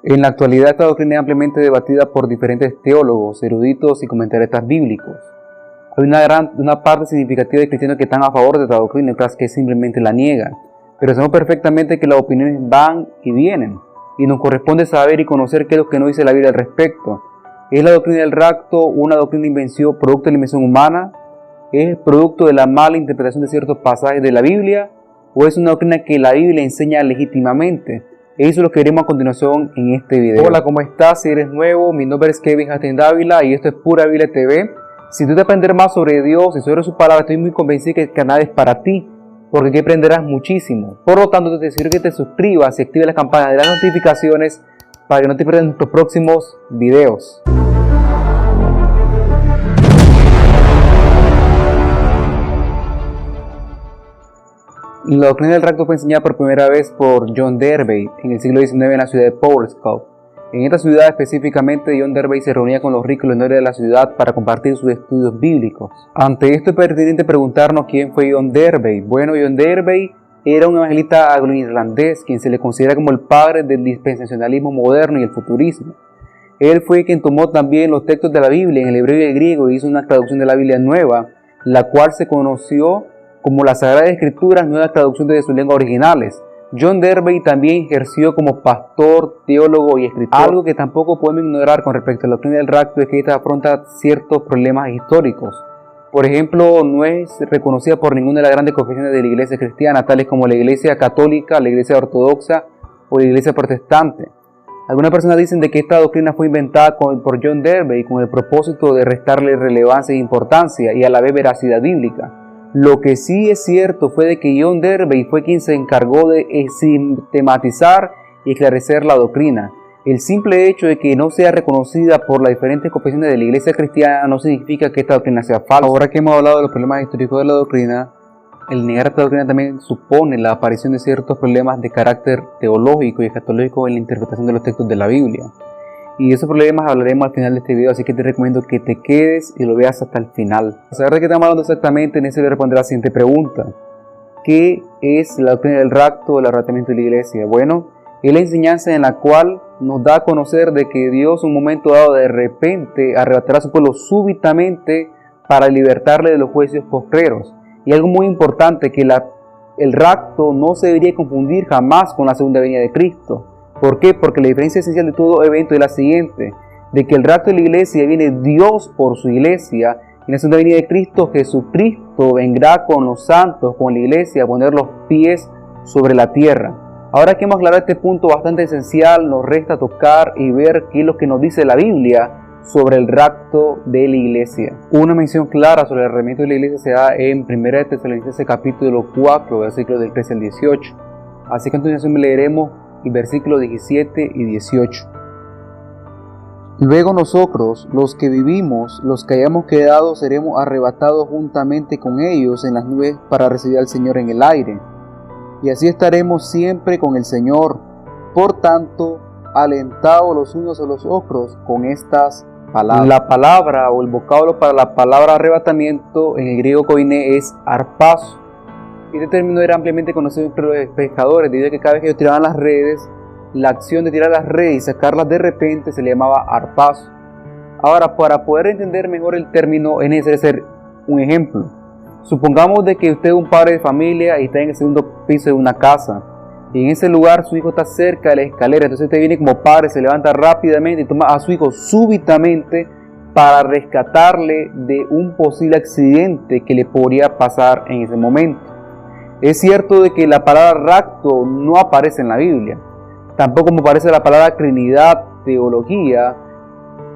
En la actualidad esta doctrina es ampliamente debatida por diferentes teólogos, eruditos y comentaristas bíblicos. Hay una parte significativa de cristianos que están a favor de esta doctrina y otras que simplemente la niegan. Pero sabemos perfectamente que las opiniones van y vienen, y nos corresponde saber y conocer qué es lo que nos dice la Biblia al respecto. ¿Es la doctrina del rapto una doctrina de invención, producto de la invención humana? ¿Es producto de la mala interpretación de ciertos pasajes de la Biblia? ¿O es una doctrina que la Biblia enseña legítimamente? Eso es lo que veremos a continuación en este video. Hola, ¿cómo estás? Si eres nuevo, mi nombre es Kevin Hastin Dávila y esto es Pura Biblia TV. Si tú te aprender más sobre Dios y sobre su palabra, estoy muy convencido que el canal es para ti, porque aquí aprenderás muchísimo. Por lo tanto, te deseo que te suscribas y actives la campana de las notificaciones para que no te pierdas nuestros próximos videos. La doctrina del rapto fue enseñada por primera vez por John Derby en el siglo XIX en la ciudad de Portsmouth. En esta ciudad específicamente, John Derby se reunía con los ricos y los nobles de la ciudad para compartir sus estudios bíblicos. Ante esto es pertinente preguntarnos quién fue John Derby. Bueno, John Derby era un evangelista anglo-irlandés, quien se le considera como el padre del dispensacionalismo moderno y el futurismo. Él fue quien tomó también los textos de la Biblia en el hebreo y el griego e hizo una traducción de la Biblia nueva, la cual se conoció como las Sagradas Escrituras, nueva traducción de sus lenguas originales. John Derby también ejerció como pastor, teólogo y escritor. Algo que tampoco podemos ignorar con respecto a la doctrina del rapto es que esta afronta ciertos problemas históricos. Por ejemplo, no es reconocida por ninguna de las grandes confesiones de la iglesia cristiana, tales como la iglesia católica, la iglesia ortodoxa o la iglesia protestante. Algunas personas dicen de que esta doctrina fue inventada por John Derby con el propósito de restarle relevancia e importancia y a la vez veracidad bíblica. Lo que sí es cierto fue de que John Derby fue quien se encargó de sistematizar y esclarecer la doctrina. El simple hecho de que no sea reconocida por las diferentes confesiones de la iglesia cristiana no significa que esta doctrina sea falsa. Ahora que hemos hablado de los problemas históricos de la doctrina, el negar esta doctrina también supone la aparición de ciertos problemas de carácter teológico y escatológico en la interpretación de los textos de la Biblia. Y de esos problemas hablaremos al final de este video, así que te recomiendo que te quedes y lo veas hasta el final. Para saber de qué estamos hablando exactamente, en ese video responder la siguiente pregunta. ¿Qué es la doctrina del rapto o el arrebatamiento de la iglesia? Bueno, es la enseñanza en la cual nos da a conocer de que Dios en un momento dado de repente arrebatará a su pueblo súbitamente para libertarle de los juicios postreros. Y algo muy importante, que el rapto no se debería confundir jamás con la segunda venida de Cristo. ¿Por qué? Porque la diferencia esencial de todo evento es la siguiente, de que el rapto de la iglesia viene Dios por su iglesia, y en la segunda venida de Cristo, Jesucristo vendrá con los santos, con la iglesia, a poner los pies sobre la tierra. Ahora que hemos aclarado este punto bastante esencial, nos resta tocar y ver qué es lo que nos dice la Biblia sobre el rapto de la iglesia. Una mención clara sobre el arrebatamiento de la iglesia se da en 1 Tesalonicenses capítulo 4, versículos del 13 al 18. Así que a continuación leeremos y versículos 17 y 18. Luego nosotros, los que vivimos, los que hayamos quedado, seremos arrebatados juntamente con ellos en las nubes para recibir al Señor en el aire. Y así estaremos siempre con el Señor. Por tanto, alentados los unos a los otros con estas palabras. La palabra o el vocablo para la palabra arrebatamiento en el griego koiné es arpazo. Este término era ampliamente conocido entre los pescadores, debido a que cada vez que ellos tiraban las redes, la acción de tirar las redes y sacarlas de repente se le llamaba arpazo. Ahora, para poder entender mejor el término, es necesario hacer un ejemplo. Supongamos de que usted es un padre de familia y está en el segundo piso de una casa, y en ese lugar su hijo está cerca de la escalera. Entonces usted viene como padre, se levanta rápidamente y toma a su hijo súbitamente para rescatarle de un posible accidente que le podría pasar en ese momento. Es cierto de que la palabra rapto no aparece en la Biblia, tampoco como aparece la palabra Trinidad, teología,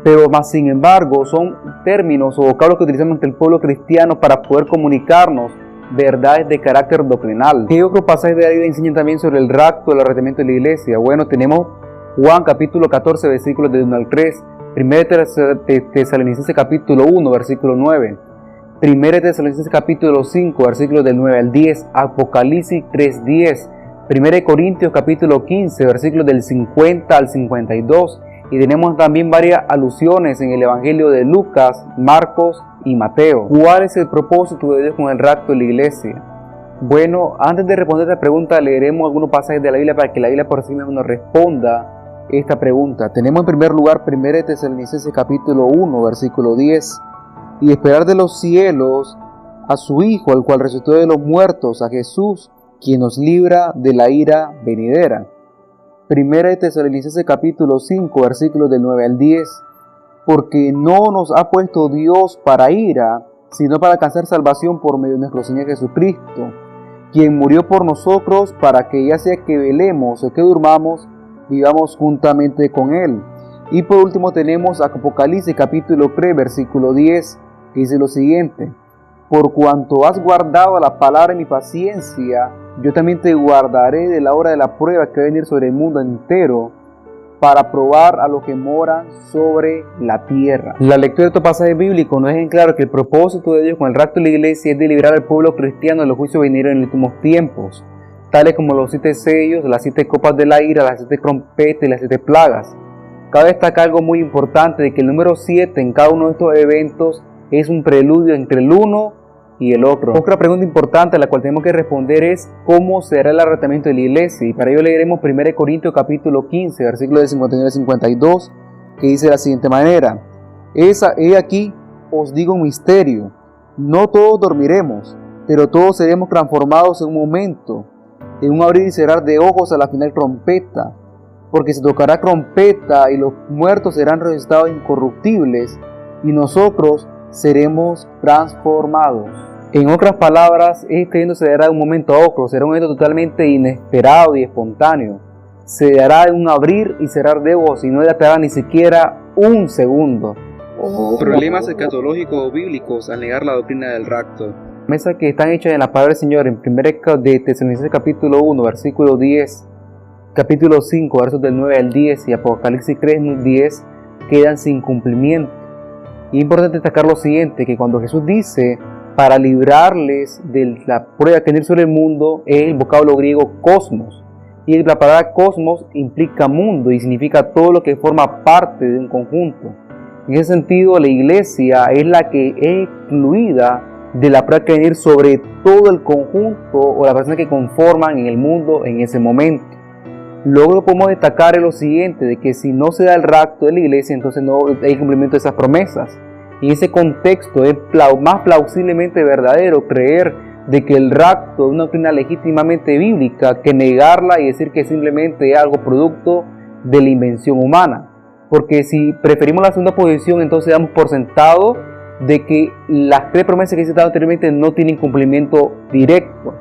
pero más sin embargo son términos o vocablos que utilizamos entre el pueblo cristiano para poder comunicarnos verdades de carácter doctrinal. ¿Qué otros pasajes de la Biblia enseñan también sobre el rapto, el arrebatamiento de la iglesia? Bueno, tenemos Juan capítulo 14, versículos del 1 al 3, 1 Tesalonicenses capítulo 1, versículo 9, 1 Tesalonicenses capítulo 5, versículos del 9 al 10, Apocalipsis 3:10, 1 Corintios capítulo 15, versículos del 50 al 52, y tenemos también varias alusiones en el Evangelio de Lucas, Marcos y Mateo. ¿Cuál es el propósito de Dios con el rapto de la iglesia? Bueno, antes de responder esta pregunta, leeremos algunos pasajes de la Biblia para que la Biblia por sí misma nos responda esta pregunta. Tenemos en primer lugar 1 Tesalonicenses capítulo 1, versículo 10. Y esperar de los cielos a su Hijo, al cual resucitó de los muertos, a Jesús, quien nos libra de la ira venidera. 1 Tesalonicenses capítulo 5, versículos del 9 al 10. Porque no nos ha puesto Dios para ira, sino para alcanzar salvación por medio de nuestro Señor Jesucristo, quien murió por nosotros para que ya sea que velemos o que durmamos, vivamos juntamente con Él. Y por último tenemos Apocalipsis capítulo 3, versículo 10, que dice lo siguiente: por cuanto has guardado la palabra de mi paciencia, yo también te guardaré de la hora de la prueba que va a venir sobre el mundo entero, para probar a los que moran sobre la tierra. La lectura de estos pasajes bíblicos nos deja en claro que el propósito de Dios con el rapto de la iglesia es de librar al pueblo cristiano de los juicios venideros en los últimos tiempos, tales como los 7 sellos, las 7 copas de la ira, las 7 trompetas y las 7 plagas. Cabe destacar algo muy importante, de que el número 7 en cada uno de estos eventos es un preludio entre el uno y el otro. Otra pregunta importante a la cual tenemos que responder es ¿cómo será el arrebatamiento de la iglesia? Y para ello leeremos 1 Corintios capítulo 15, versículos de 59 al 52, que dice de la siguiente manera: he aquí os digo un misterio, no todos dormiremos, pero todos seremos transformados en un momento, en un abrir y cerrar de ojos a la final trompeta, porque se tocará trompeta y los muertos serán resucitados incorruptibles y nosotros seremos transformados. En otras palabras, este evento se dará de un momento a otro, será un evento totalmente inesperado y espontáneo. Se dará en un abrir y cerrar de ojos y no dilatará ni siquiera un segundo. Problemas escatológicos o bíblicos al negar la doctrina del rapto. Promesas que están hechas en la palabra del Señor en 1 Tesalonicenses capítulo 1, versículo 10, capítulo 5, versos del 9 al 10 y Apocalipsis 3, 10 quedan sin cumplimiento. Y es importante destacar lo siguiente, que cuando Jesús dice para librarles de la prueba que viene sobre el mundo, es el vocablo griego cosmos. Y la palabra cosmos implica mundo y significa todo lo que forma parte de un conjunto. En ese sentido, la iglesia es la que es excluida de la prueba que va a venir sobre todo el conjunto o las personas que conforman en el mundo en ese momento. Luego podemos destacar lo siguiente, de que si no se da el rapto de la iglesia, entonces no hay cumplimiento de esas promesas. Y en ese contexto es más plausiblemente verdadero creer de que el rapto es una doctrina legítimamente bíblica que negarla y decir que simplemente es algo producto de la invención humana. Porque si preferimos la segunda posición, entonces damos por sentado de que las 3 promesas que he citado anteriormente no tienen cumplimiento directo.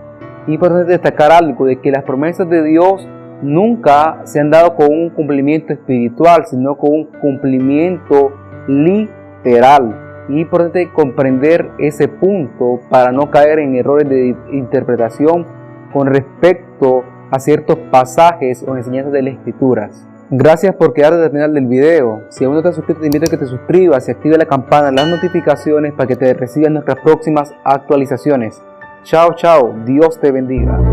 Y es importante destacar algo, de que las promesas de Dios nunca se han dado con un cumplimiento espiritual, sino con un cumplimiento literal. Y es importante comprender ese punto para no caer en errores de interpretación con respecto a ciertos pasajes o enseñanzas de las Escrituras. Gracias por quedarte hasta el final del video. Si aún no te has suscrito, te invito a que te suscribas y active la campana, las notificaciones para que te reciban nuestras próximas actualizaciones. Chao, chao. Dios te bendiga.